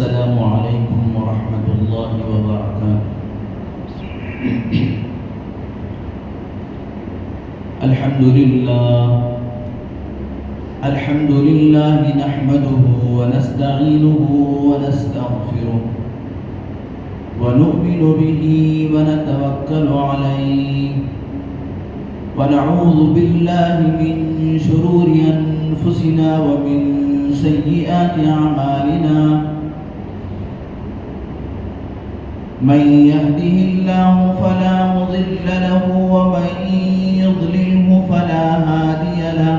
السلام عليكم ورحمة الله وبركاته. الحمد لله نحمده ونستعينه ونستغفره ونؤمن به ونتوكل عليه ونعوذ بالله من شرور أنفسنا ومن سيئات أعمالنا. من يهده الله فلا مضل له ومن يضلله فلا هادي له.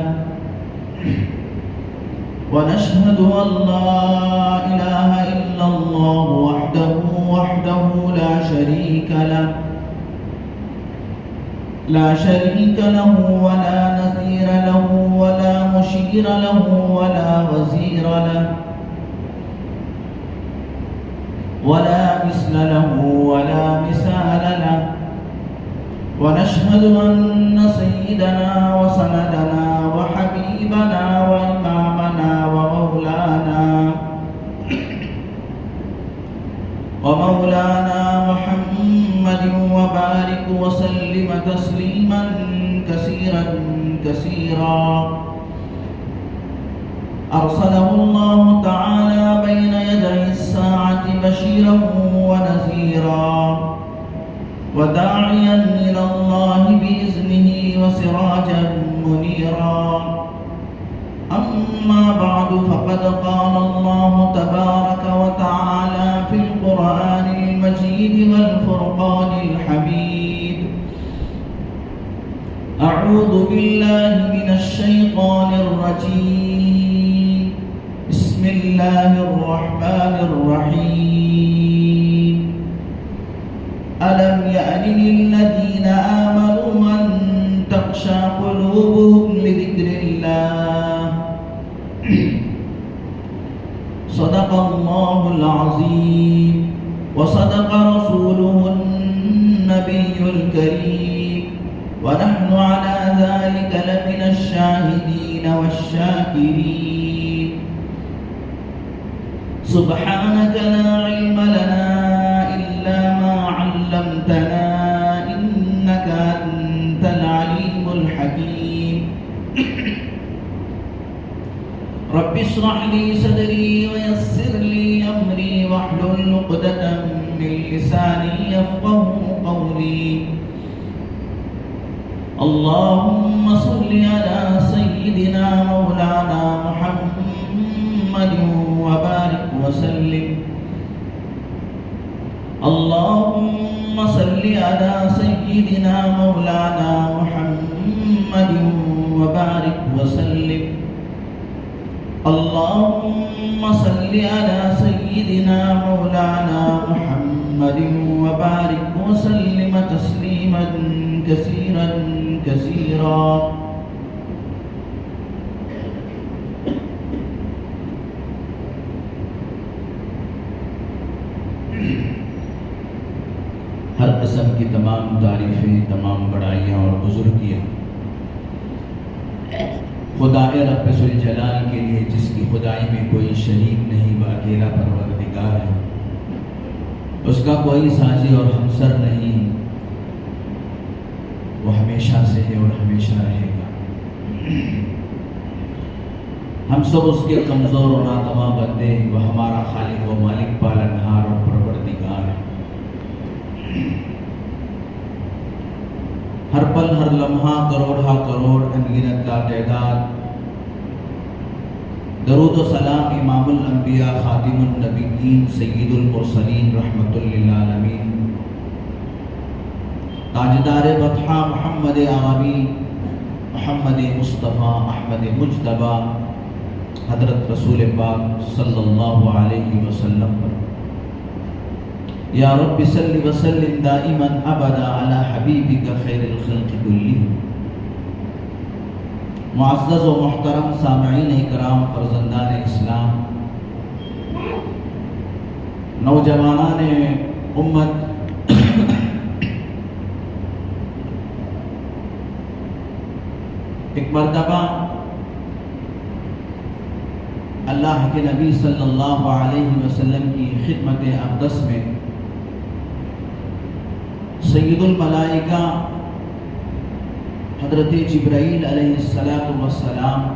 ونشهد أن لا إله إلا الله وحده لا شريك له ولا نظير له ولا مشير له ولا وزير له ولا مثل له ولا مثال له. ونشهد أن سيدنا وسندنا وحبيبنا وإمامنا ومولانا محمد وبارك وسلم تسليما كثيرا كثيرا. أرسله الله تعالى بين يدي الساعة بشيرا ونذيرا وداعيا إلى الله بإذنه وسراجا منيرا. أما بعد فقد قال الله تبارك وتعالى في القرآن المجيد والفرقان الحميد: أعوذ بالله من الشيطان الرجيم. بسم الله الرحمن الرحيم. ألم يأن للذين آمنوا أن تخشع قلوبهم لذكر الله. صدق الله العظيم وصدق رسوله النبي الكريم ونحن على ذلك لمن الشاهدين والشاكرين. سبحانك لا علم لنا إلا ما علمتنا إنك أنت العليم الحكيم. رب اشرح لي صدري ويسر لي أمري واحلل عقدة من لساني يفقهوا قولي. اللهم صل على سيدنا مولانا محمد وبارك وسلم. اللهم صل على سيدنا مولانا محمد وبارك وسلم. اللهم صل على سيدنا مولانا محمد وبارك وسلم تسليما كثيرا كثيرا. ہر قسم کی تمام تعریفیں، تمام بڑائیاں اور بزرگیاں خدا رب ذوالجلال کے لیے، جس کی خدائی میں کوئی شریک نہیں، وہ اکیلا پروردگار ہے، اس کا کوئی ساجی اور ہمسر نہیں، وہ ہمیشہ سے ہے اور ہمیشہ رہے گا۔ ہم سب اس کے کمزور اور ناتواں بندے، وہ ہمارا خالق و مالک، پالنہار اور پروردگار ہے۔ ہر پل ہر لمحہ کروڑ انگنت لا تعداد درود و سلام امام الانبیاء خاتم النبیین سید المرسلین رحمت للعالمین تاجدار بطحہ محمد عربی محمد مصطفیٰ احمد مجتبیٰ حضرت رسول پاک صلی اللہ علیہ وسلم پر یا رب صلی وسلم دائما ابدا علی حبیبک خیر الخلق کلہم۔ معزز و محترم سامعین اکرام، فرزندان اسلام، نوجوانان امت، ایک مرتبہ اللہ کے نبی صلی اللہ علیہ وسلم کی خدمت اقدس میں سید الملائکہ حضرت جبرائیل علیہ السلام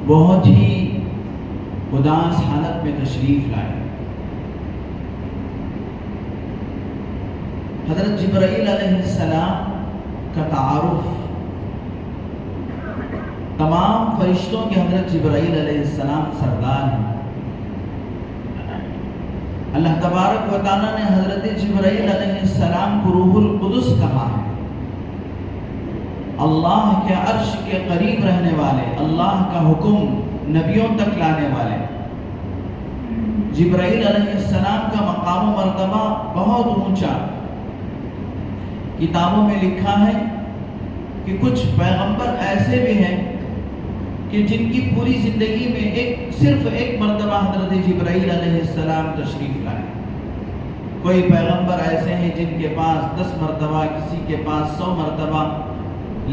بہت ہی اداس حالت میں تشریف لائے۔ حضرت جبرائیل علیہ السلام کا تعارف تمام فرشتوں کے حضرت جبرائیل علیہ السلام سردار ہیں۔ اللہ تبارک و تعالیٰ نے حضرت جبرائیل علیہ السلام کو روح القدس کہا ہے، اللہ کے عرش کے قریب رہنے والے، اللہ کا حکم نبیوں تک لانے والے۔ جبرائیل علیہ السلام کا مقام و مرتبہ بہت اونچا۔ کتابوں میں لکھا ہے کہ کچھ پیغمبر ایسے بھی ہیں کہ جن کی پوری زندگی میں صرف ایک مرتبہ حضرت جبرائیل علیہ السلام تشریف لائے۔ کوئی پیغمبر ایسے ہیں جن کے پاس 10 مرتبہ، کسی کے پاس 100 مرتبہ،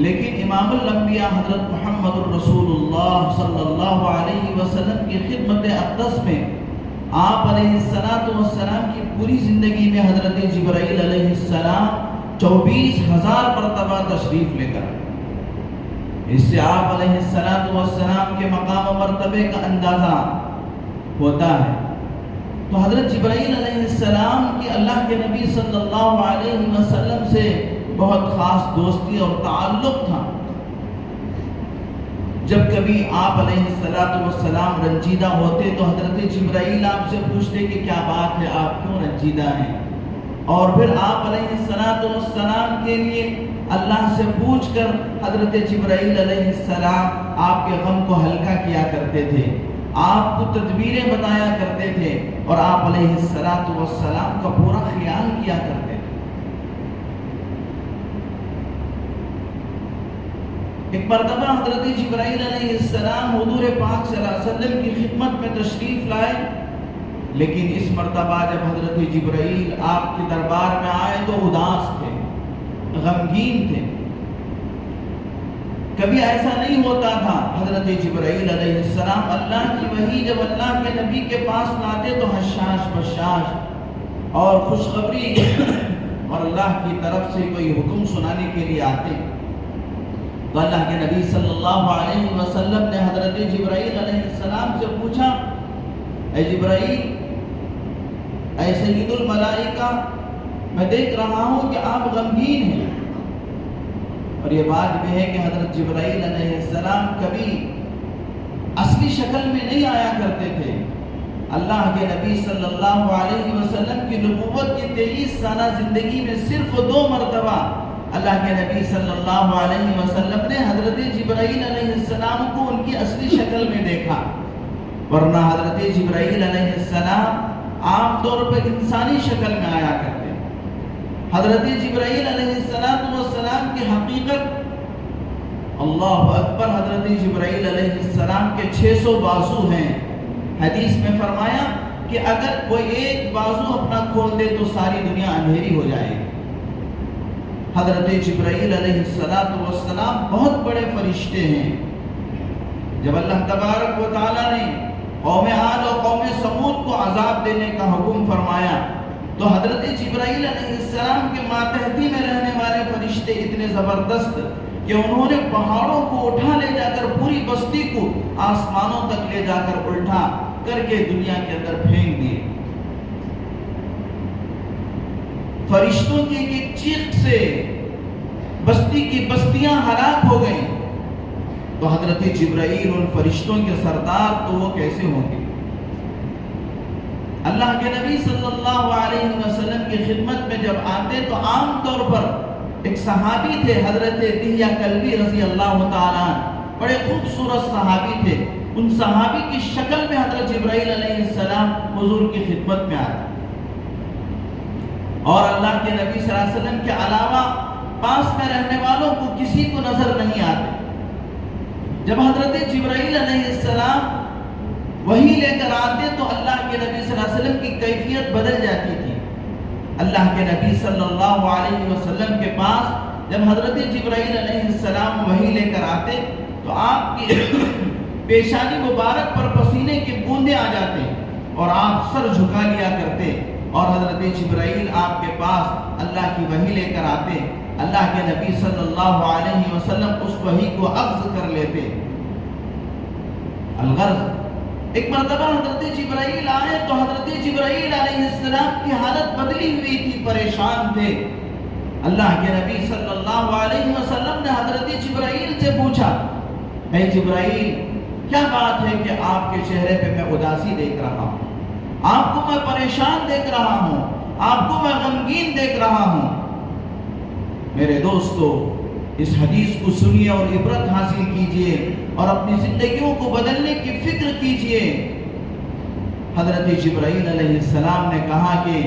لیکن امام الانبیاء حضرت محمد الرسول اللہ صلی اللہ علیہ وسلم کی خدمت اقدس میں آپ علیہ السلام کی پوری زندگی میں حضرت جبرائیل علیہ السلام 24,000 مرتبہ تشریف لے کر، اس سے آپ علیہ السلام کے مقام و مرتبے کا اندازہ ہوتا ہے۔ تو حضرت جبرائیل علیہ السلام کی اللہ کے نبی صلی اللہ علیہ وسلم سے بہت خاص دوستی اور تعلق تھا۔ جب کبھی آپ علیہ السلام رنجیدہ ہوتے تو حضرت جبرائیل آپ سے پوچھتے کہ کیا بات ہے، آپ کیوں رنجیدہ ہیں، اور پھر آپ علیہ السلام کے لیے اللہ سے پوچھ کر حضرت جبرائیل علیہ السلام آپ کے غم کو ہلکا کیا کرتے تھے، آپ کو تدبیریں بتایا کرتے تھے، اور آپ علیہ السلام کا پورا خیال کیا کرتے تھے۔ ایک مرتبہ حضرت جبرائیل علیہ السلام حضور پاک صلی اللہ علیہ وسلم کی خدمت میں تشریف لائے، لیکن اس مرتبہ جب حضرت جبرائیل آپ کے دربار میں آئے تو اداس تھے، غمگین تھے۔ کبھی ایسا نہیں ہوتا تھا۔ حضرت جبرائیل علیہ السلام اللہ کی وحی جب اللہ کے نبی کے پاس لاتے تو حشاش بشاش اور خوشخبری اور اللہ کی طرف سے کوئی حکم سنانے کے لیے آتے، تو اللہ کے نبی صلی اللہ علیہ وسلم نے حضرت جبرائیل علیہ السلام سے پوچھا، اے جبرائیل، اے سید الملائکہ، میں دیکھ رہا ہوں کہ آپ غمگین ہیں۔ اور یہ بات بھی ہے کہ حضرت جبرائیل علیہ السلام کبھی اصلی شکل میں نہیں آیا کرتے تھے۔ اللہ کے نبی صلی اللہ علیہ وسلم کی نبوت کی 23 سالہ زندگی میں صرف 2 مرتبہ اللہ کے نبی صلی اللہ علیہ وسلم نے حضرت جبرائیل علیہ السلام کو ان کی اصلی شکل میں دیکھا، ورنہ حضرت جبرائیل علیہ السلام عام طور پر انسانی شکل میں آیا کرتے۔ حضرت جبرائیل علیہ السلام کی حقیقت، اللہ اکبر، حضرت جبرائیل علیہ السلام کے 600 بازو ہیں۔ حدیث میں فرمایا کہ اگر کوئی ایک بازو اپنا کھول دے تو ساری دنیا اندھیری ہو جائے گی۔ حضرت جبرائیل علیہ السلام بہت بڑے فرشتے ہیں۔ جب اللہ تبارک و تعالیٰ نے قوم عاد اور قوم ثمود کو عذاب دینے کا حکم فرمایا تو حضرت جبرائیل علیہ السلام کے ماتحتی میں رہنے والے فرشتے اتنے زبردست کہ انہوں نے پہاڑوں کو اٹھا لے جا کر پوری بستی کو آسمانوں تک لے جا کر الٹا کر کے دنیا کے اندر پھینک دیے۔ فرشتوں کی ایک چیخ سے بستی کی بستیاں ہلاک ہو گئیں، تو حضرت جبرائیل ان فرشتوں کے سردار تو وہ کیسے ہوں گے؟ اللہ کے نبی صلی اللہ علیہ وسلم کی خدمت میں جب آتے تو عام طور پر ایک صحابی تھے حضرت دہیہ کلبی رضی اللہ تعالیٰ عنہ، بڑے خوبصورت صحابی تھے۔ ان صحابی کی شکل میں حضرت جبرائیل علیہ السلام حضور کی خدمت میں آتے، اور اللہ کے نبی صلی اللہ علیہ وسلم کے علاوہ پاس میں رہنے والوں کو کسی کو نظر نہیں آتے۔ جب حضرت جبرائیل علیہ السلام وہی لے کر آتے تو اللہ کے نبی صلی اللہ علیہ وسلم کی کیفیت بدل جاتی تھی۔ اللہ کے نبی صلی اللہ علیہ وسلم کے پاس جب حضرت جبرائیل علیہ السلام وہی لے کر آتے تو آپ کی پیشانی مبارک پر پسینے کے بوندے آ جاتے اور آپ سر جھکا لیا کرتے اور حضرت جبرائیل آپ کے پاس اللہ کی وحی لے کر آتے. اللہ کے نبی صلی اللہ علیہ وسلم اس وحی کو اخذ کر لیتے. الغرض ایک مرتبہ حضرت جبرائیل آئے تو حضرت جبرائیل علیہ السلام کی حالت بدلی ہوئی تھی، پریشان تھے. اللہ کے نبی صلی اللہ علیہ وسلم نے حضرت جبرائیل سے پوچھا، اے جبرائیل کیا بات ہے کہ آپ کے چہرے پہ میں اداسی دیکھ رہا ہوں، آپ کو میں پریشان دیکھ رہا ہوں، آپ کو میں غمگین دیکھ رہا ہوں. میرے دوستو اس حدیث کو سنیے اور عبرت حاصل کیجئے اور اپنی زندگیوں کو بدلنے کی فکر کیجئے. حضرت جبرائیل علیہ السلام نے کہا کہ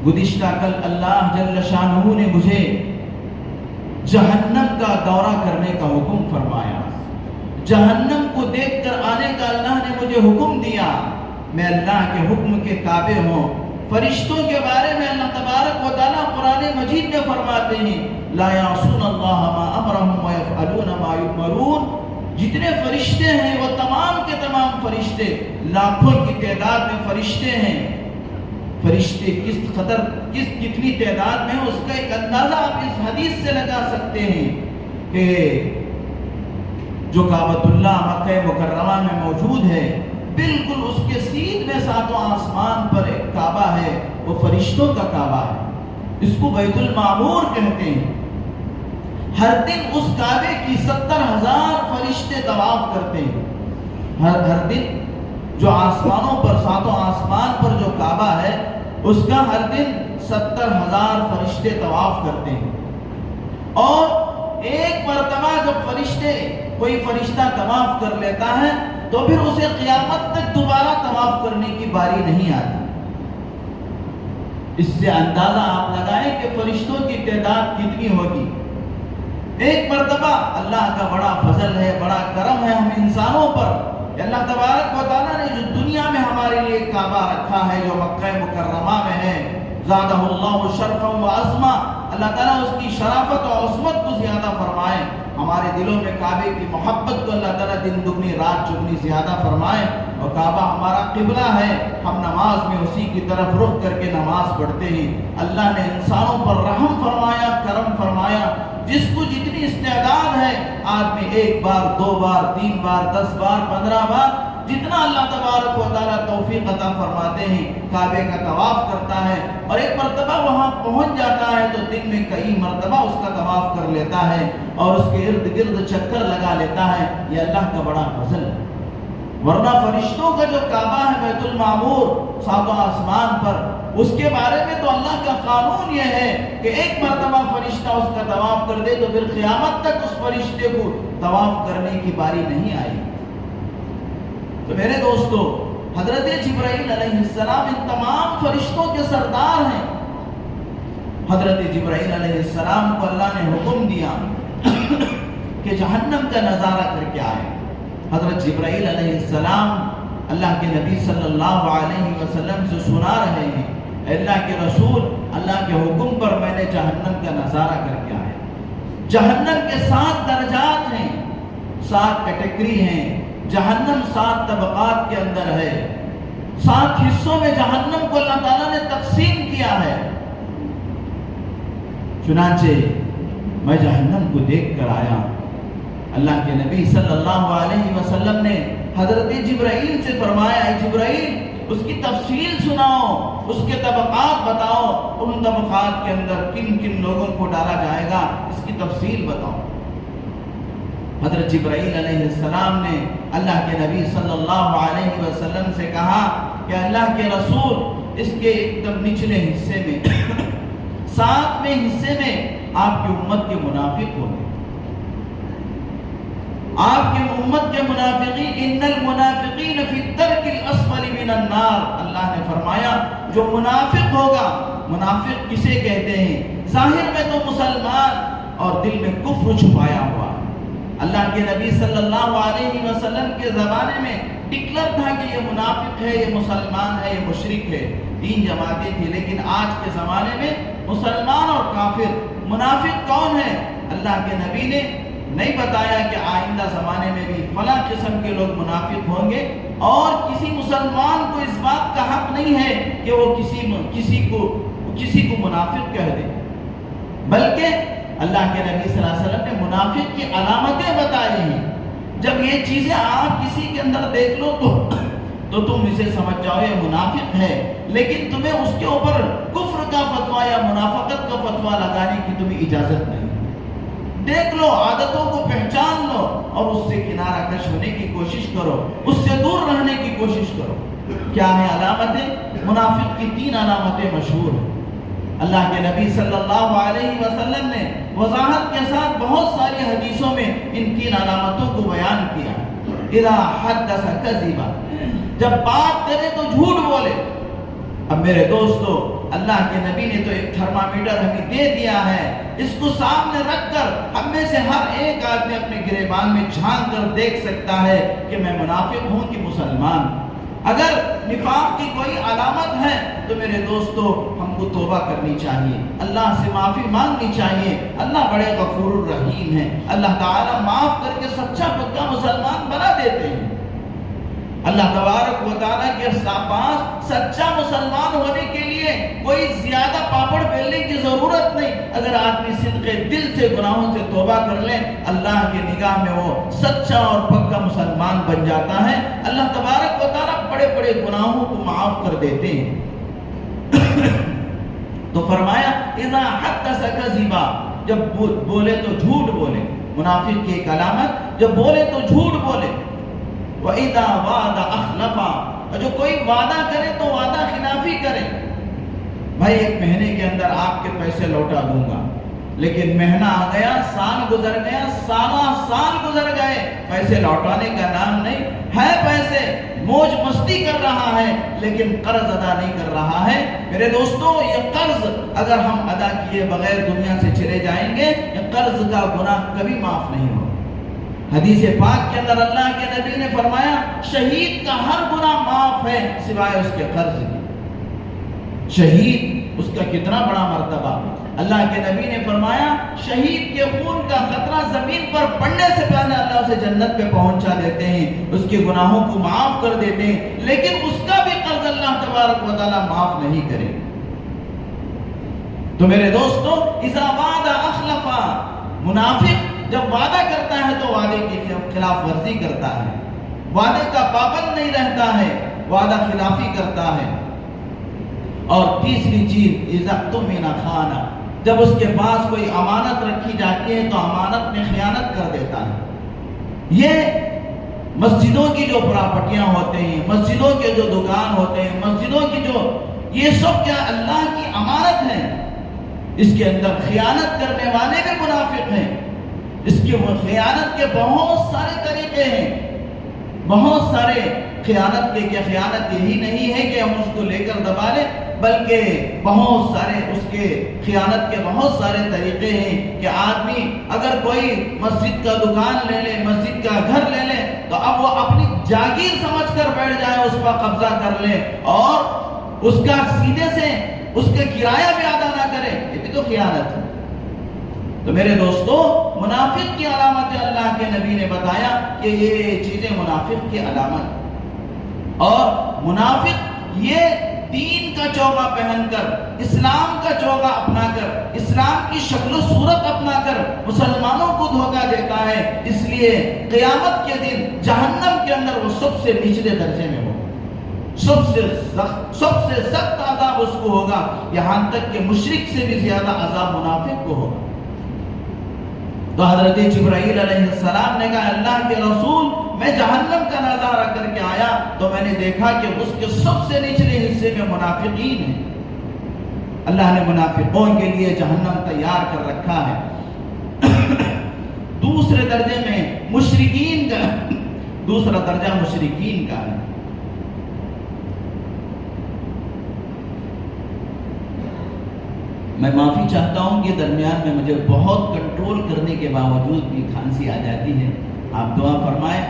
گزشتہ کل اللہ جل شانہ نے مجھے جہنم کا دورہ کرنے کا حکم فرمایا، جہنم کو دیکھ کر آنے کا اللہ نے مجھے حکم دیا. میں اللہ کے حکم کے تابع ہوں. فرشتوں کے بارے میں اللہ تبارک و تعالیٰ قرآن مجید میں فرماتے ہیں لا یعصون اللہ ما امرهم ویفعلون ما یؤمرون. جتنے فرشتے ہیں وہ تمام کے تمام فرشتے، لاکھوں کی تعداد میں فرشتے ہیں. فرشتے کتنی تعداد میں اس کا ایک اندازہ آپ اس حدیث سے لگا سکتے ہیں کہ جو کعبۃ اللہ مکہ مکرمہ میں موجود ہے، بالکل اس کے سیدھ میں ساتوں آسمان پر ایک کعبہ ہے، وہ فرشتوں کا کعبہ ہے، اس کو بیت المعمور کہتے ہیں. ہر دن اس کعبے کی 70,000 فرشتے طواف کرتے ہیں. ہر دن جو آسمانوں پر ساتوں آسمان پر جو کعبہ ہے اس کا ہر دن 70,000 فرشتے طواف کرتے ہیں. اور ایک مرتبہ جب کوئی فرشتہ طواف کر لیتا ہے تو پھر اسے قیامت تک دوبارہ طواف کرنے کی باری نہیں آتی. اس سے اندازہ آپ لگائیں کہ فرشتوں کی تعداد کتنی ہوگی. ایک مرتبہ اللہ کا بڑا فضل ہے، بڑا کرم ہے ہم انسانوں پر. اللہ تبارک و تعالیٰ نے جو دنیا میں ہمارے لیے کعبہ رکھا ہے، جو مکہ مکرمہ میں ہے، زادہ اللہ شرفا و عظما، اللہ تعالیٰ اس کی شرافت و عظمت کو زیادہ فرمائے. ہمارے دلوں میں کعبے کی محبت کو اللہ تعالیٰ دن دگنی رات چگنی زیادہ فرمائے. اور کعبہ ہمارا قبلہ ہے، ہم نماز میں اسی کی طرف رخ کر کے نماز پڑھتے ہیں. اللہ نے انسانوں پر رحم فرمایا، کرم فرمایا. جس کو جتنی استعداد ہے آدمی 1 بار 2 بار 3 بار 10 بار 15 بار جتنا اللہ تبارک و تعالیٰ توفیق عطا فرماتے ہیں کعبے کا طواف کرتا ہے. اور ایک مرتبہ وہاں پہنچ جاتا ہے تو دن میں کئی مرتبہ اس کا طواف کر لیتا ہے اور اس کے ارد گرد چکر لگا لیتا ہے. یہ اللہ کا بڑا فضل ہے. ورنہ فرشتوں کا جو کعبہ ہے بیت المعمور ساتوں آسمان پر، اس کے بارے میں تو اللہ کا قانون یہ ہے کہ ایک مرتبہ فرشتہ اس کا طواف کر دے تو پھر قیامت تک اس فرشتے کو طواف کرنے کی باری نہیں آئی. تو میرے دوستو حضرت جبرائیل علیہ السلام ان تمام فرشتوں کے سردار ہیں. حضرت جبرائیل علیہ السلام کو اللہ نے حکم دیا کہ جہنم کا نظارہ کر کے آئے. حضرت جبرائیل علیہ السلام اللہ کے نبی صلی اللہ علیہ وسلم سے سنا رہے ہیں، اللہ کے رسول اللہ کے حکم پر میں نے جہنم کا نظارہ کر کے آیا. جہنم کے 7 درجات ہیں، 7 کیٹیگری ہیں. جہنم 7 طبقات کے اندر ہے. 7 حصوں میں جہنم کو اللہ تعالیٰ نے تقسیم کیا ہے. چنانچہ میں جہنم کو دیکھ کر آیا. اللہ کے نبی صلی اللہ علیہ وسلم نے حضرت جبرائیل سے فرمایا، اے جبرائیل اس کی تفصیل سناؤ، اس کے طبقات بتاؤ، ان طبقات کے اندر کن کن لوگوں کو ڈالا جائے گا، اس کی تفصیل بتاؤ. حضرت جبرائیل علیہ السلام نے اللہ کے نبی صلی اللہ علیہ وسلم سے کہا کہ اللہ کے رسول اس کے ایک دم نچلے حصے میں 7ویں حصے میں آپ کی امت کے منافق ہوں گے. آپ کی امت کے منافقین، ان المنافقین فی الدرک الاسفل من النار. اللہ نے فرمایا جو منافق ہوگا، منافق کسے کہتے ہیں؟ ظاہر میں تو مسلمان اور دل میں کفر چھپایا ہوا. اللہ کے نبی صلی اللہ علیہ وسلم کے زمانے میں ڈکلر تھا کہ یہ منافق ہے، یہ مسلمان ہے، یہ مشرک ہے. 3 جماعتیں تھی. لیکن آج کے زمانے میں مسلمان اور کافر، منافق کون ہے؟ اللہ کے نبی نے نہیں بتایا کہ آئندہ زمانے میں بھی فلاں قسم کے لوگ منافق ہوں گے، اور کسی مسلمان کو اس بات کا حق نہیں ہے کہ وہ کسی کو منافق کہہ دے، بلکہ اللہ کے نبی صلی اللہ علیہ وسلم نے منافق کی علامتیں بتائی ہیں۔ جب یہ چیزیں آپ کسی کے اندر دیکھ لو تو تم اسے سمجھ جاؤ یہ منافق ہے، لیکن تمہیں اس کے اوپر کفر کا فتویٰ یا منافقت کا فتویٰ لگانے کی تمہیں اجازت نہیں۔ دیکھ لو، عادتوں کو پہچان لو اور اس سے کنارہ کش ہونے کی کوشش کرو، اس سے دور رہنے کی کوشش کرو۔ کیا ہے علامتیں؟ منافق کی 3 علامتیں مشہور ہیں۔ اللہ کے نبی صلی اللہ علیہ وسلم نے وضاحت کے ساتھ بہت ساری حدیثوں میں ان 3 علامتوں کو بیان کیا۔ اذا حدث کذبا، جب بات کرے تو جھوٹ بولے۔ اب میرے دوستو، اللہ کے نبی نے تو ایک تھرمامیٹر ہمیں دے دیا ہے، اس کو سامنے رکھ کر ہم میں سے ہر ایک آدمی اپنے گریبان میں جھانک کر دیکھ سکتا ہے کہ میں منافق ہوں کہ مسلمان۔ اگر نفاق کی کوئی علامت ہے تو میرے دوستو ہم کو توبہ کرنی چاہیے، اللہ سے معافی مانگنی چاہیے۔ اللہ بڑے غفور الرحیم ہے، اللہ تعالیٰ معاف کر کے سچا پکا مسلمان بنا دیتے ہیں۔ اللہ تبارک و تعالیٰ کے پاس سچا مسلمان ہونے کے لیے کوئی زیادہ پاپڑ بیلنے کی ضرورت نہیں۔ اگر آدمی صدق دل سے گناہوں سے توبہ کر لے، اللہ کی نگاہ میں وہ سچا اور پکا مسلمان بن جاتا ہے۔ اللہ تبارک و تعالیٰ بڑے بڑے گناہوں کو معاف کر دیتے ہیں۔ تو فرمایا اذا حدث کذبا، جب بولے تو جھوٹ بولے۔ منافق کی ایک علامت، جب بولے تو جھوٹ بولے۔ وَإِذَا وَعَدَ أَخْلَفَ، اور جو کوئی وعدہ کرے تو وعدہ خلافی کرے۔ بھائی 1 مہینے کے اندر آپ کے پیسے لوٹا دوں گا، لیکن مہینہ آ گیا، سال گزر گیا، سال گزر گئے، پیسے لوٹانے کا نام نہیں ہے۔ پیسے موج مستی کر رہا ہے لیکن قرض ادا نہیں کر رہا ہے۔ میرے دوستو، یہ قرض اگر ہم ادا کیے بغیر دنیا سے چلے جائیں گے، یہ قرض کا گناہ کبھی معاف نہیں ہوگا۔ حدیث پاک کے اندر اللہ کے نبی نے فرمایا شہید کا ہر گناہ معاف ہے سوائے اس کے قرض کی۔ شہید، اس کا کتنا بڑا مرتبہ۔ اللہ کے نبی نے فرمایا شہید کے خون کا خطرہ زمین پر پڑنے سے پہلے اللہ اسے جنت پہ پہنچا دیتے ہیں، اس کے گناہوں کو معاف کر دیتے ہیں، لیکن اس کا بھی قرض اللہ تبارک و تعالیٰ معاف نہیں کرے۔ تو میرے دوستو، اذا وعد اخلف، منافق جب وعدہ کرتا ہے تو وعدے کی خلاف ورزی کرتا ہے، وعدے کا پابند نہیں رہتا ہے، وعدہ خلافی کرتا ہے۔ اور تیسری چیز اذا اؤتمن خان، جب اس کے پاس کوئی امانت رکھی جاتی ہے تو امانت میں خیانت کر دیتا ہے۔ یہ مسجدوں کی جو پراپرٹیاں ہوتے ہیں، مسجدوں کے جو دکان ہوتے ہیں، مسجدوں کی یہ سب کیا اللہ کی امانت ہے، اس کے اندر خیانت کرنے والے بھی منافق ہیں۔ اس کی خیانت کے بہت سارے طریقے ہیں، بہت سارے خیانت کے، کہ خیانت یہی نہیں ہے کہ ہم اس کو لے کر دبا لیں، بلکہ بہت سارے اس کے خیانت کے بہت سارے طریقے ہیں کہ آدمی اگر کوئی مسجد کا دکان لے لے، مسجد کا گھر لے لے، تو اب وہ اپنی جاگیر سمجھ کر بیٹھ جائے، اس پر قبضہ کر لے اور اس کا سیدھے سے اس کے کرایہ بھی ادا نہ کرے، یہ بھی تو خیانت ہے۔ تو میرے دوستو، منافق کی علامت اللہ کے نبی نے بتایا کہ یہ چیزیں منافق کی علامت، اور منافق یہ دین کا چوغا پہن کر، اسلام کا چوغا اپنا کر، اسلام کی شکل و صورت اپنا کر مسلمانوں کو دھوکہ دیتا ہے۔ اس لیے قیامت کے دن جہنم کے اندر وہ سب سے نچلے درجے میں ہوگا، سب سے سخت عذاب اس کو ہوگا، یہاں تک کہ مشرک سے بھی زیادہ عذاب منافق کو ہوگا۔ تو حضرت جبرائیل علیہ السلام نے کہا اللہ کے رسول، میں جہنم کا نظارہ کر کے آیا تو میں نے دیکھا کہ اس کے سب سے نچلے حصے میں منافقین ہیں۔ اللہ نے منافقوں کے لیے جہنم تیار کر رکھا ہے۔ دوسرے درجے میں مشرکین کا، دوسرا درجہ مشرکین کا ہے۔ میں معافی چاہتا ہوں کہ درمیان میں مجھے بہت کنٹرول کرنے کے باوجود بھی کھانسی آ جاتی ہے۔ آپ دعا فرمائیں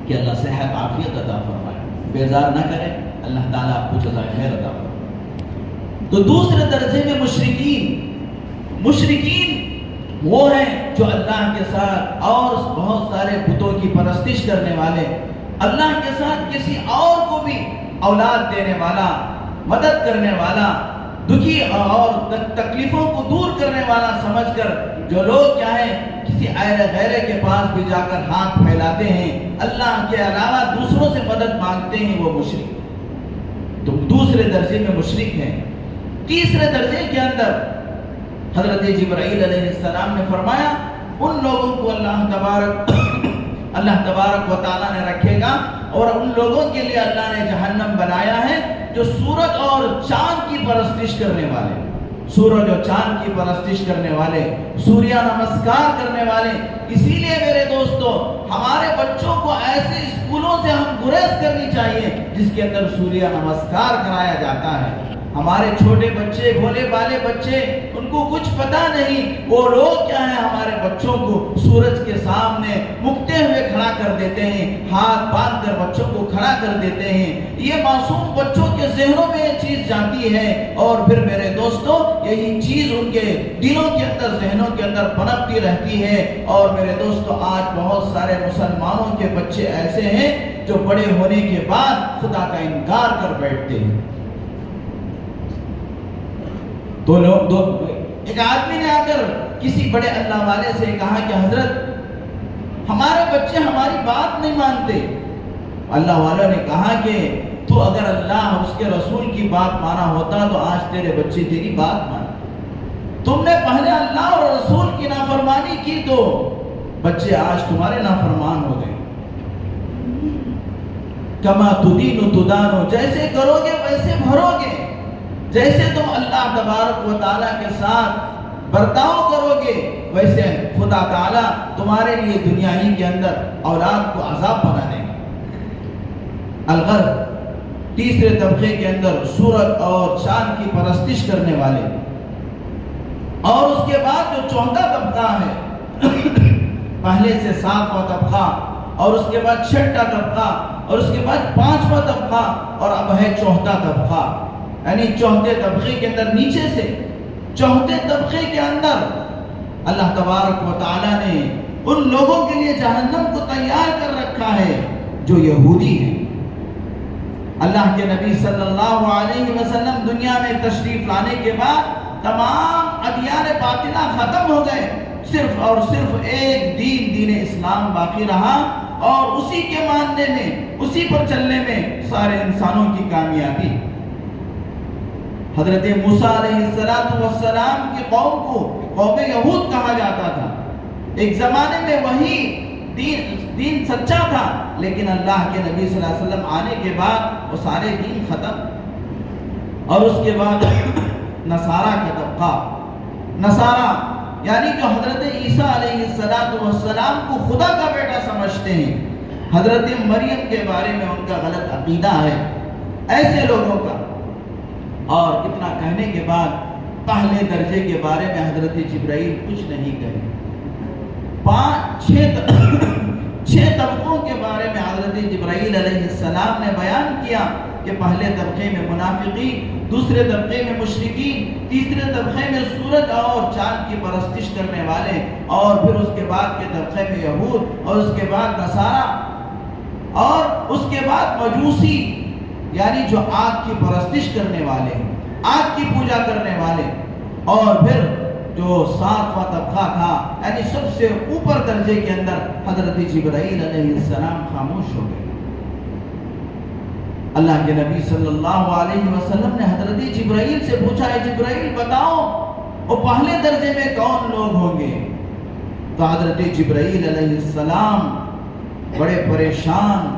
کہ اللہ صحت عافیت عطا فرمائے، بیزار نہ کرے، اللہ تعالیٰ آپ کو جزائے خیر عطا فرمائے۔ تو دوسرے درجے میں مشرکین وہ ہیں جو اللہ کے ساتھ اور بہت سارے بتوں کی پرستش کرنے والے، اللہ کے ساتھ کسی اور کو بھی اولاد دینے والا، مدد کرنے والا، دکھی اور تکلیفوں کو دور کرنے والا سمجھ کر جو لوگ کیا ہے کسی غیرے کے پاس بھی جا کر ہاتھ پھیلاتے ہیں، اللہ کے علاوہ دوسروں سے مدد مانگتے ہیں، وہ مشرک، تو دوسرے درجے میں مشرک ہیں۔ تیسرے درجے کے اندر حضرت جبرائیل علیہ السلام نے فرمایا ان لوگوں کو اللہ تبارک و تعالیٰ نے رکھے گا، اور ان لوگوں کے لیے اللہ نے جہنم بنایا ہے جو سورج اور چاند کی پرستش کرنے والے، سورج اور چاند کی پرستش کرنے والے، سوریہ نمسکار کرنے والے۔ اسی لیے میرے دوستو ہمارے بچوں کو ایسے اسکولوں سے ہم گریز کرنی چاہیے جس کے اندر سوریہ نمسکار کرایا جاتا ہے۔ ہمارے چھوٹے بچے، بھولے بالے بچے، ان کو کچھ پتا نہیں، وہ لوگ کیا ہیں ہمارے بچوں کو سورج کے سامنے مکتے ہوئے کھڑا کر دیتے ہیں، ہاتھ باندھ کر بچوں کو کھڑا کر دیتے ہیں۔ یہ معصوم بچوں کے ذہنوں میں یہ چیز جاتی ہے، اور پھر میرے دوستو یہی چیز ان کے دلوں کے اندر، ذہنوں کے اندر پنپتی رہتی ہے۔ اور میرے دوستو آج بہت سارے مسلمانوں کے بچے ایسے ہیں جو بڑے ہونے کے بعد خدا کا انکار کر بیٹھتے ہیں۔ تو ایک آدمی نے آ کر کسی بڑے اللہ والے سے کہا کہ حضرت ہمارے بچے ہماری بات نہیں مانتے۔ اللہ والوں نے کہا کہ تو اگر اللہ اس کے رسول کی بات مانا ہوتا تو آج تیرے بچے تیری بات مان، تم نے پہلے اللہ اور رسول کی نافرمانی کی تو بچے آج تمہارے نافرمان ہو گئے۔ کما تدین تدان، جیسے کرو گے ویسے بھرو گے، جیسے تم اللہ تبارک و تعالیٰ کے ساتھ برتاؤ کرو گے ویسے خدا تعالیٰ تمہارے لیے دنیا ہی کے اندر اولاد کو عذاب بنا دے گا۔ الغرض تیسرے طبقے کے اندر سورج اور چاند کی پرستش کرنے والے، اور اس کے بعد جو چوتھا طبقہ ہے پہلے سے ساتواں طبقہ، اور اس کے بعد چھٹا طبقہ، اور اس کے بعد پانچواں طبقہ، اور اب ہے چوتھا طبقہ، یعنی چوتھے طبقے کے اندر نیچے سے چوتھے طبقے کے اندر اللہ تبارک و تعالیٰ نے ان لوگوں کے لیے جہنم کو تیار کر رکھا ہے جو یہودی ہیں۔ اللہ کے نبی صلی اللہ علیہ وسلم دنیا میں تشریف لانے کے بعد تمام ادیان باطلہ ختم ہو گئے، صرف اور صرف ایک دین اسلام باقی رہا، اور اسی کے ماننے میں، اسی پر چلنے میں سارے انسانوں کی کامیابی۔ حضرت موسیٰ علیہ السلام کی قوم کو قوم یہود کہا جاتا تھا۔ ایک زمانے میں وہی دین سچا تھا، لیکن اللہ کے نبی صلی اللہ علیہ وسلم آنے کے بعد وہ سارے دین ختم۔ اور اس کے بعد نصارہ کا طبقہ، نصارہ یعنی جو حضرت عیسیٰ علیہ السلام کو خدا کا بیٹا سمجھتے ہیں، حضرت مریم کے بارے میں ان کا غلط عقیدہ ہے، ایسے لوگوں کا۔ اور اتنا کہنے کے بعد پہلے درجے کے بارے میں حضرت جبرائیل کچھ نہیں کہے، چھ طبقوں کے بارے میں حضرت جبرائیل علیہ السلام نے بیان کیا کہ پہلے طبقے میں منافقین، دوسرے طبقے میں مشرکین، تیسرے طبقے میں سورج اور چاند کی پرستش کرنے والے، اور پھر اس کے بعد کے طبقے میں یہود، اور اس کے بعد نصارہ، اور اس کے بعد مجوسی یعنی جو آگ کی پرستش کرنے والے، آگ کی پوجا کرنے والے، اور پھر جو ساتواں طبقہ تھا یعنی سب سے اوپر درجے کے اندر حضرت جبرائیل علیہ السلام خاموش ہو گئے۔ اللہ کے نبی صلی اللہ علیہ وسلم نے حضرت جبرائیل سے پوچھا، ہے جبرائیل بتاؤ وہ پہلے درجے میں کون لوگ ہوں گے؟ تو حضرت جبرائیل علیہ السلام بڑے پریشان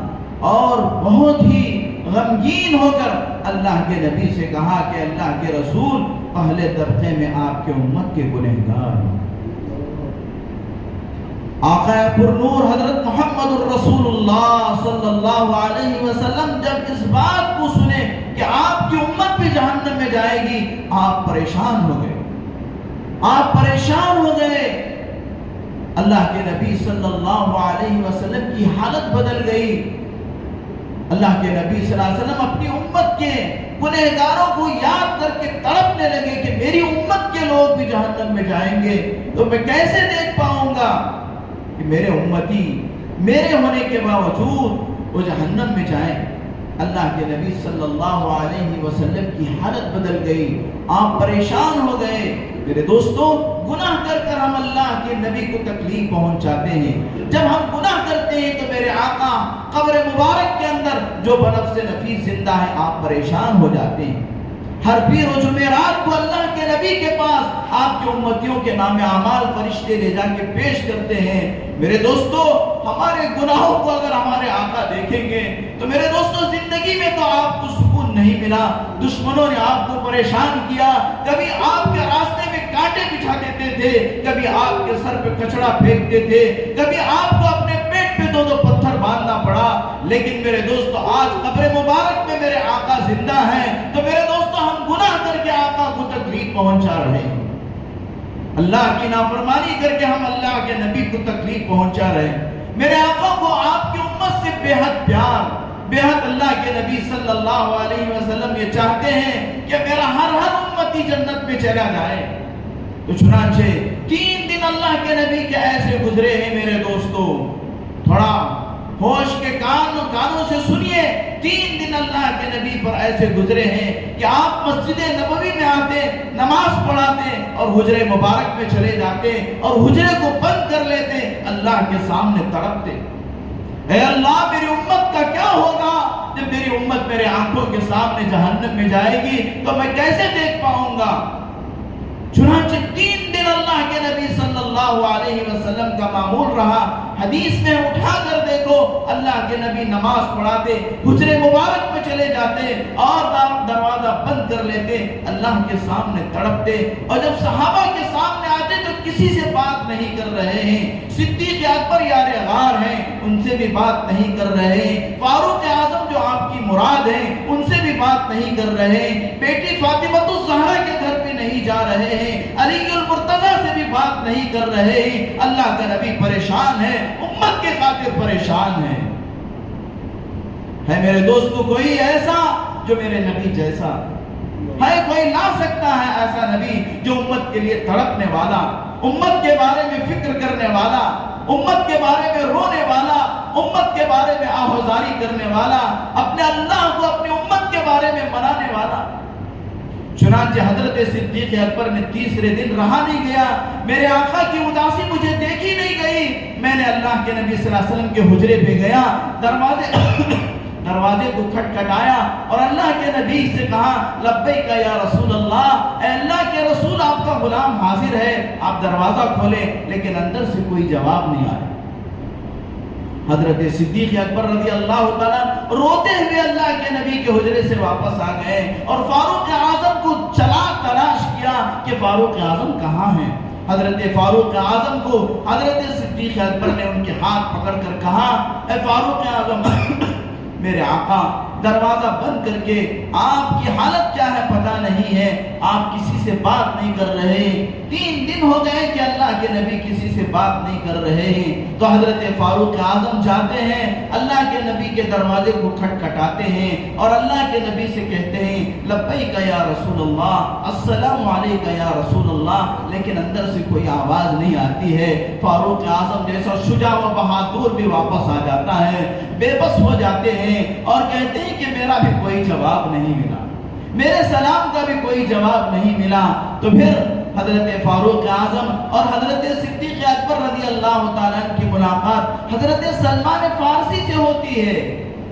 اور بہت ہی غمگین ہو کر اللہ کے نبی سے کہا کہ اللہ کے رسول پہلے طبقے میں آپ کے امت کے گنہگار ہیں۔ آقا پر نور حضرت محمد الرسول اللہ صلی اللہ علیہ وسلم جب اس بات کو سنے کہ آپ کی امت بھی جہنم میں جائے گی، آپ پریشان ہو گئے، آپ پریشان ہو گئے۔ اللہ کے نبی صلی اللہ علیہ وسلم کی حالت بدل گئی۔ اللہ کے نبی صلی اللہ علیہ وسلم اپنی امت کے گنہگاروں کو یاد کر کے تڑپنے لگے کہ میری امت کے لوگ بھی جہنم میں جائیں گے تو میں کیسے دیکھ پاؤں گا کہ میرے امتی میرے ہونے کے باوجود وہ جہنم میں جائیں؟ اللہ کے نبی صلی اللہ علیہ وسلم کی حالت بدل گئی، آپ پریشان ہو گئے۔ میرے دوستوں، گناہ کر کر ہم اللہ کے نبی کو تکلیف پہنچاتے ہیں۔ جب ہم گناہ کرتے ہیں تو میرے آقا قبر مبارک کے اندر جو بنفس نفیس زندہ ہے، آپ پریشان ہو جاتے ہیں۔ ہر پیر و جمعرات کو اللہ کے نبی کے پاس آپ کے امتیوں کے نام اعمال فرشتے لے جا کے پیش کرتے ہیں۔ میرے دوستو، ہمارے گناہوں کو اگر ہمارے آقا دیکھیں گے تو میرے دوستو، زندگی میں تو آپ کو سکون نہیں ملا، دشمنوں نے آپ کو پریشان کیا، کبھی آپ کے راستے میں کانٹے بچھا دیتے تھے، کبھی آپ کے سر پہ کچڑا پھینکتے تھے، کبھی آپ کو اپنے پیٹ پہ دو پتھر باندھنا پڑا۔ لیکن میرے دوستو، آج قبر مبارک میں میرے آقا زندہ ہیں تو میرے دوستو، ہم گناہ کر کے آقا کو تکلیف پہنچا رہے ہیں، اللہ کی نافرمانی کر کے ہم اللہ کے نبی کو تکلیف پہنچا رہے ہیں۔ میرے آقا کو آپ کی امت سے بے حد پیار، بے حد اللہ کے نبی صلی اللہ علیہ وسلم یہ چاہتے ہیں کہ میرا ہر امتی جنت میں چلا جائے۔ تو چنانچہ 3 دن اللہ کے نبی کے ایسے گزرے ہیں میرے دوستو، تھوڑا ہوش کے کانوں سے سنیے، 3 دن اللہ کے نبی پر ایسے گزرے ہیں کہ آپ مسجد نبوی میں آتے، نماز پڑھاتے اور حجرے مبارک میں چلے جاتے اور حجرے کو بند کر لیتے، اللہ کے سامنے تڑپتے، اے اللہ میری امت کا کیا ہوگا جب میری امت میرے آنکھوں کے سامنے جہنم میں جائے گی تو میں کیسے دیکھ پاؤں گا؟ چنانچہ 3 دن اللہ کے نبی صلی اللہ علیہ وسلم کا معمول رہا۔ حدیث میں اٹھا کر دیکھو، اللہ کے نبی نماز پڑھاتے، حجرے مبارک میں چلے جاتے اور دروازہ بند کر لیتے، اللہ کے سامنے تڑپتے، اور جب صحابہ کے سامنے آتے تو کسی سے بات نہیں کر رہے ہیں۔ صدیق اکبر یار غار ہیں، ان سے بھی بات نہیں کر رہے ہیں۔ فاروق اعظم جو آپ کی مراد ہیں، ان سے بھی بات نہیں کر رہے ہیں۔ بیٹی فاطمہ الزہرا کے گھر پہ نہیں جا رہے ہیں، علی المرتضی سے بھی بات نہیں کر رہے ہیں۔ اللہ کا نبی پریشان ہے، امت کے خاطر پریشان ہے۔ میرے دوستو، کوئی ایسا جو میرے نبی جیسا ہے؟ کوئی لا سکتا ہے ایسا نبی جو امت کے لیے تڑپنے والا، امت کے بارے میں فکر کرنے والا، امت کے بارے میں رونے والا، امت کے بارے میں آہوزاری کرنے والا، اپنے اللہ کو اپنی امت کے بارے میں منانے والا؟ چنانچہ حضرت صدیق اکبر نے 3 دن رہا نہیں گیا، میرے آقا کی اداسی مجھے دیکھی نہیں گئی۔ میں نے اللہ کے نبی صلی اللہ علیہ وسلم کے حجرے پہ گیا، دروازے کو کھٹکھٹایا اور اللہ کے نبی سے کہا، لبیک یا رسول اللہ، اے اللہ کے رسول، آپ کا غلام حاضر ہے، آپ دروازہ کھولیں۔ لیکن اندر سے کوئی جواب نہیں آیا۔ حضرت صدیق اکبر رضی اللہ تعالیٰ روتے ہوئے اللہ کے نبی کے حجرے سے واپس آ گئے اور فاروق اعظم کو چلا تلاش کیا کہ فاروق اعظم کہاں ہیں۔ حضرت فاروق اعظم کو حضرت صدیق اکبر نے ان کے ہاتھ پکڑ کر کہا، اے فاروق اعظم، میرے آقا دروازہ بند کر کے آپ کی حالت کیا ہے پتہ نہیں ہے، آپ کسی سے بات نہیں کر رہے ہیں، 3 دن ہو گئے کہ اللہ کے نبی کسی سے بات نہیں کر رہے ہیں۔ تو حضرت فاروق اعظم جاتے ہیں، اللہ کے نبی کے دروازے کو کھٹکھٹاتے ہیں اور اللہ کے نبی سے کہتے ہیں، لبیک یا رسول اللہ، السلام علیک یا رسول اللہ، لیکن اندر سے کوئی آواز نہیں آتی ہے۔ فاروق اعظم جیسا شجاع و بہادر بھی واپس آ جاتا ہے، بے بس ہو جاتے ہیں اور کہتے ہیں کہ میرا بھی کوئی جواب نہیں ملا، میرے سلام کا بھی کوئی جواب نہیں ملا۔ تو پھر حضرت فاروق اعظم اور حضرت صدیق اکبر رضی اللہ تعالیٰ کی ملاقات حضرت سلمان فارسی سے ہوتی ہے۔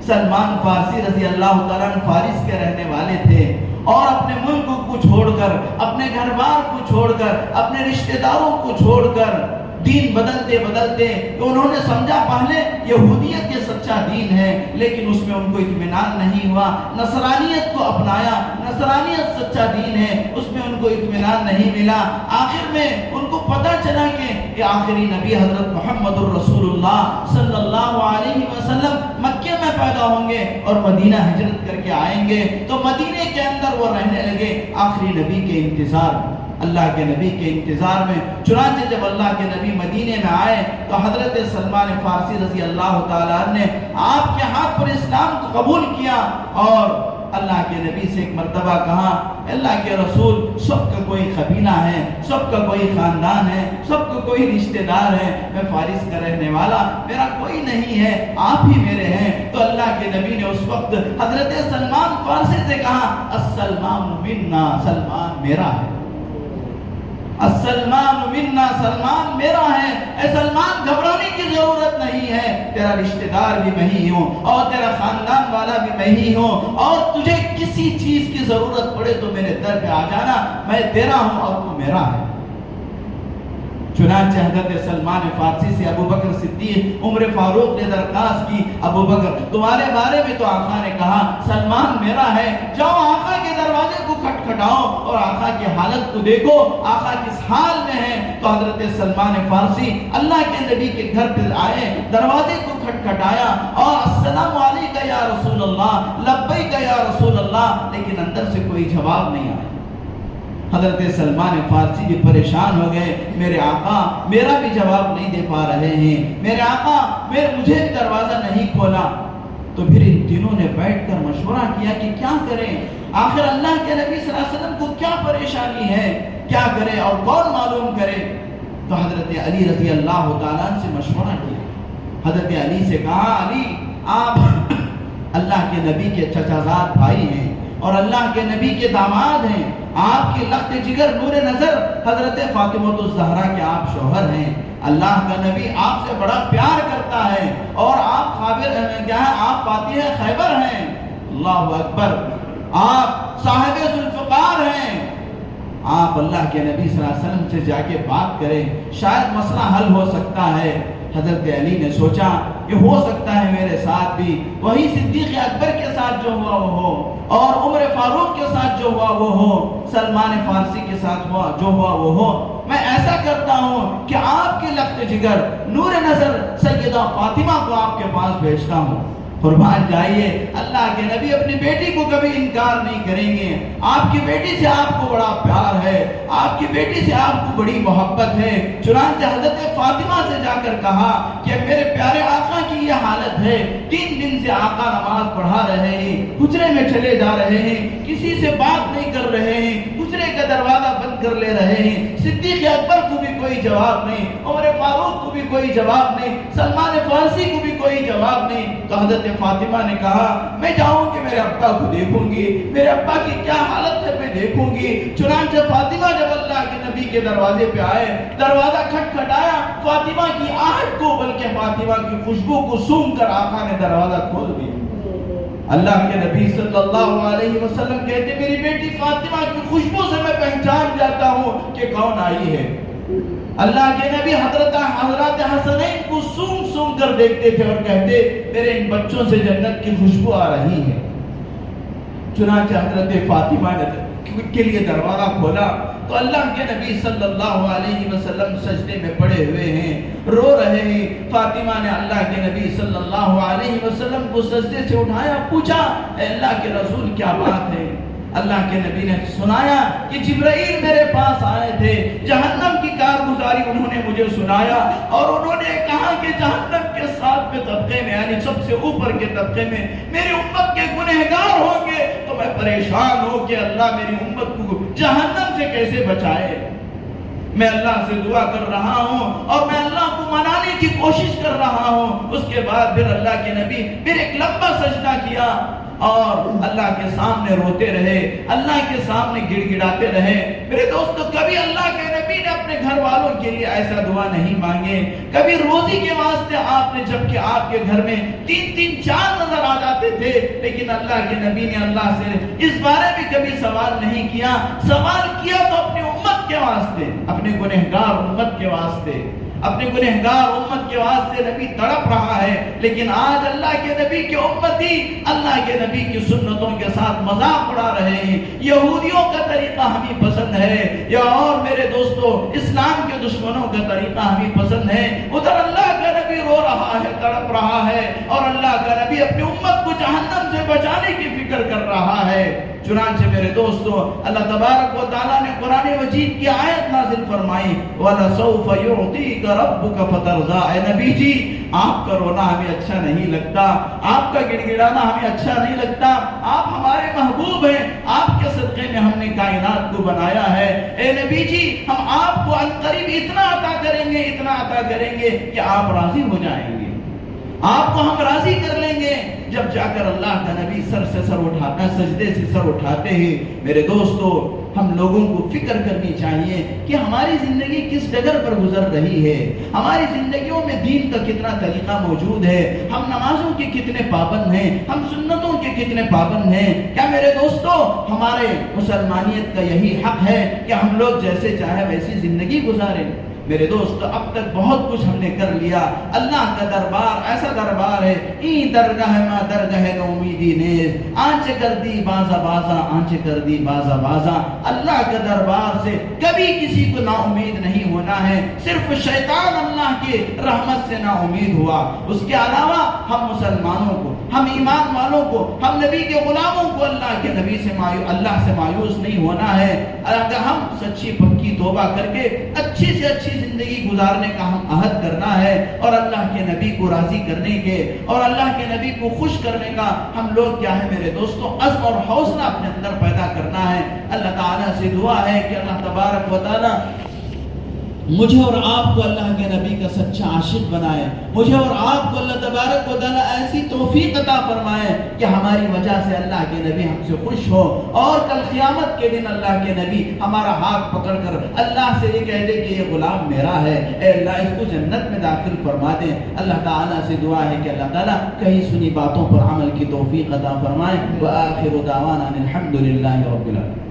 سلمان فارسی رضی اللہ تعالیٰ فارس کے رہنے والے تھے اور اپنے ملک کو چھوڑ کر، اپنے گھر بار کو چھوڑ کر، اپنے رشتہ داروں کو چھوڑ کر دین بدلتے بدلتے تو انہوں نے سمجھا پہلے یہودیت یہ سچا دین ہے، لیکن اس میں ان کو اطمینان نہیں ہوا، نصرانیت کو اپنایا، نصرانیت سچا دین ہے، اس میں ان کو اطمینان نہیں ملا۔ آخر میں ان کو پتہ چلا کہ یہ آخری نبی حضرت محمد الرسول اللہ صلی اللہ علیہ وسلم مکہ میں پیدا ہوں گے اور مدینہ ہجرت کر کے آئیں گے، تو مدینے کے اندر وہ رہنے لگے آخری نبی کے انتظار میں، اللہ کے نبی کے انتظار میں۔ چنانچہ جب اللہ کے نبی مدینے میں آئے تو حضرت سلمان فارسی رضی اللہ تعالیٰ نے آپ کے ہاتھ پر اسلام کو قبول کیا اور اللہ کے نبی سے ایک مرتبہ کہا اللہ کے رسول سب کا کوئی قبیلہ ہے، سب کا کوئی خاندان ہے، سب کا کوئی رشتہ دار ہے، میں فارس کا رہنے والا میرا کوئی نہیں ہے، آپ ہی میرے ہیں۔ تو اللہ کے نبی نے اس وقت حضرت سلمان فارسی سے کہا السلمان منا، سلمان میرا ہے، السلمان منا، سلمان میرا ہے۔ اے سلمان گھبرانے کی ضرورت نہیں ہے، تیرا رشتہ دار بھی میں ہی ہوں اور تیرا خاندان والا بھی میں ہی ہوں، اور تجھے کسی چیز کی ضرورت پڑے تو میرے در پہ آ جانا، میں تیرا ہوں اور تو میرا ہے۔ چنانچہ حضرت سلمان فارسی سے ابو بکر صدیق عمر فاروق نے درخواست کی، ابو بکر تمہارے بارے میں تو آقا نے کہا سلمان میرا ہے، جاؤ آقا کے دروازے کو کھٹکھٹاؤ اور آقا کی حالت کو دیکھو آقا کس حال میں ہے۔ تو حضرت سلمان فارسی اللہ کے نبی کے گھر پر آئے، دروازے کو کھٹکھٹایا اور السلام علیکم یا رسول اللہ، لبیک یا رسول اللہ، لیکن اندر سے کوئی جواب نہیں آیا۔ حضرت سلمان فارسی بھی پریشان ہو گئے، میرے آقا میرا بھی جواب نہیں دے پا رہے ہیں، میرے آقا مجھے بھی دروازہ نہیں کھولا۔ تو پھر ان تینوں نے بیٹھ کر مشورہ کیا کہ کیا کریں، آخر اللہ کے نبی صلی اللہ علیہ وسلم کو کیا پریشانی ہے، کیا کریں اور کون معلوم کرے۔ تو حضرت علی رضی اللہ تعالیٰ سے مشورہ کیا، حضرت علی سے کہا علی آپ اللہ کے نبی کے چچا زاد بھائی ہیں اور اللہ کے نبی کے داماد ہیں، آپ کی لخت جگر نور نظر حضرت فاطمہ الزہرا کے آپ شوہر ہیں، اللہ کا نبی آپ سے بڑا پیار کرتا ہے اور آپ آپ فاتح خیبر ہیں، اللہ اکبر، آپ صاحب ذوالفقار ہیں، آپ اللہ کے نبی صلی اللہ علیہ وسلم سے جا کے بات کریں، شاید مسئلہ حل ہو سکتا ہے۔ حضرت علی نے سوچا کہ ہو سکتا ہے میرے ساتھ بھی وہی صدیق اکبر کے ساتھ جو ہوا وہ ہو اور عمر فاروق کے ساتھ جو ہوا وہ ہو، سلمان فارسی کے ساتھ جو ہوا وہ ہو۔ میں ایسا کرتا ہوں کہ آپ کی لخت جگر نور نظر سیدہ فاطمہ کو آپ کے پاس بھیجتا ہوں، قربان جائیے اللہ کے نبی اپنی بیٹی کو کبھی انکار نہیں کریں گے، آپ کی بیٹی سے آپ کو بڑا پیار ہے، آپ کی بیٹی سے آپ کو بڑی محبت ہے۔ چنانچہ حضرت فاطمہ سے جا کر کہا کہ میرے پیارے آقا کی یہ حالت ہے، 3 دن سے آقا نماز پڑھا رہے ہیں، حجرے میں چلے جا رہے ہیں، کسی سے بات نہیں کر رہے ہیں، حجرے کا دروازہ بند کر لے رہے ہیں، صدیق اکبر کو بھی کوئی جواب نہیں، عمر فاروق کو بھی کوئی جواب نہیں، سلمان فارسی کو بھی کوئی جواب نہیں۔ تو حضرت فاطمہ نے کہا میں جاؤں کہ میرے ابا کو دیکھوں گی، میرے ابا کی کیا حالت ہے میں دیکھوں گی۔ چنانچہ فاطمہ جب اللہ کے نبی کے دروازے پہ آئے، دروازہ کھٹکھٹایا، فاطمہ کی آہٹ کو بلکہ فاطمہ کی خوشبو کو سونگھ کر آقا نے دروازہ کھول دیا۔ اللہ کے نبی صلی اللہ علیہ وسلم کہتے میری بیٹی فاطمہ کی خوشبو سے میں پہچان جاتا ہوں کہ کون آئی ہے۔ اللہ کے نبی حضرت حسنین کو سونگ سونگ کر دیکھتے تھے اور کہتے میرے ان بچوں سے جنت کی خوشبو آ رہی ہے۔ چنانچہ حضرت فاطمہ نے کے لیے دروازہ کھولا تو اللہ کے نبی صلی اللہ علیہ وسلم سجدے میں پڑے ہوئے ہیں، رو رہے ہیں۔ فاطمہ نے اللہ کے نبی صلی اللہ علیہ وسلم کو سجدے سے اٹھایا، پوچھا اے اللہ کے رسول کیا بات ہے؟ اللہ کے نبی نے سنایا کہ جبرائیل میرے پاس آئے تھے، جہنم کی کارگزاری انہوں نے مجھے سنایا اور انہوں نے کہا کہ جہنم کے 7ویں طبقے میں یعنی سب سے اوپر کے طبقے میں میری امت کے گنہگار ہوں گے، تو میں پریشان ہوں کہ اللہ میری امت کو جہنم سے کیسے بچائے۔ میں اللہ سے دعا کر رہا ہوں اور میں اللہ کو منانے کی کوشش کر رہا ہوں۔ اس کے بعد پھر اللہ کے نبی پھر ایک لمبا سجدہ کیا اور اللہ کے سامنے روتے رہے، اللہ کے سامنے گڑ گڑاتے رہے۔ میرے دوستو کبھی اللہ کے نبی نے اپنے گھر والوں کے لیے ایسا دعا نہیں مانگے، کبھی روزی کے واسطے آپ نے جبکہ آپ کے گھر میں 3 4 نظر آ جاتے تھے، لیکن اللہ کے نبی نے اللہ سے اس بارے میں کبھی سوال نہیں کیا۔ سوال کیا تو اپنی امت کے واسطے، اپنے گنہگار امت کے واسطے، اپنے گنہگار امت کے واسطے نبی تڑپ رہا ہے۔ لیکن آج اللہ کے نبی کی امتی اللہ کے نبی کی سنتوں کے ساتھ مذاق اڑا رہے ہیں۔ یہودیوں کا طریقہ ہمیں پسند ہے یا اور میرے دوستو اسلام کے دشمنوں کا طریقہ ہمیں پسند ہے۔ ادھر اللہ کا نبی رو رہا ہے، تڑپ رہا ہے اور اللہ کا نبی اپنی امت کو جہنم سے بچانے کی فکر کر رہا ہے۔ چنانچہ میرے دوستو اللہ تبارک و تعالیٰ نے قرآن مجید کی آیت نازل فرمائی وَلَسَوْفَ يُعْطِيكَ رَبُّكَ فَتَرْضَىٰ۔ اے نبی جی آپ کا رونا ہمیں اچھا نہیں لگتا، آپ کا گڑ گڑانا ہمیں اچھا نہیں لگتا، آپ ہمارے محبوب ہیں، آپ کے صدقے میں ہم نے کائنات کو بنایا ہے۔ اے نبی جی ہم آپ کو عنقریب اتنا عطا کریں گے، اتنا عطا کریں گے کہ آپ راضی ہو جائیں گے، آپ کو ہم راضی کر لیں گے۔ جب جا کر اللہ کا نبی سر سے سر اٹھاتا، سجدے سے سر اٹھاتے ہیں، میرے دوستو ہم لوگوں کو فکر کرنی چاہیے کہ ہماری زندگی کس ڈگر پر گزر رہی ہے، ہماری زندگیوں میں دین کا کتنا طریقہ موجود ہے، ہم نمازوں کے کتنے پابند ہیں، ہم سنتوں کے کتنے پابند ہیں۔ کیا میرے دوستو ہمارے مسلمانیت کا یہی حق ہے کہ ہم لوگ جیسے چاہے ویسی زندگی گزاریں؟ میرے دوست اب تک بہت کچھ ہم نے کر لیا۔ اللہ کا دربار ایسا دربار ہے، این درگاہ ما درگاہ امیدی نیز، آنچ کر دی بازا بازا، آنچ کر دی بازا بازا۔ اللہ کے دربار سے کبھی کسی کو نا امید نہیں ہونا ہے، صرف شیطان اللہ کے رحمت سے نا امید ہوا۔ اس کے علاوہ ہم مسلمانوں کو، ہم ایمان والوں کو، ہم نبی کے غلاموں کو اللہ کے نبی سے اللہ سے مایوس نہیں ہونا ہے۔ اگر ہم سچی پکی توبہ کر کے اچھی سے اچھی زندگی گزارنے کا ہم عہد کرنا ہے، اور اللہ کے نبی کو راضی کرنے کے اور اللہ کے نبی کو خوش کرنے کا ہم لوگ کیا ہے میرے دوستوں عزم اور حوصلہ اپنے اندر پیدا کرنا ہے۔ اللہ تعالیٰ سے دعا ہے کہ اللہ تبارک و تعالیٰ مجھے اور آپ کو اللہ کے نبی کا سچا عاشق بنائے، مجھے اور آپ کو اللہ تبارک و تعالیٰ ایسی توفیق عطا فرمائے کہ ہماری وجہ سے اللہ کے نبی ہم سے خوش ہو، اور کل قیامت کے دن اللہ کے نبی ہمارا ہاتھ پکڑ کر اللہ سے یہ کہہ دے کہ یہ غلام میرا ہے، اے اللہ اس کو جنت میں داخل فرما دے۔ اللہ تعالیٰ سے دعا ہے کہ اللہ تعالیٰ کہیں سنی باتوں پر عمل کی توفیق عطا فرمائے۔ وآخر دعوانا الحمد للہ رب العالمین۔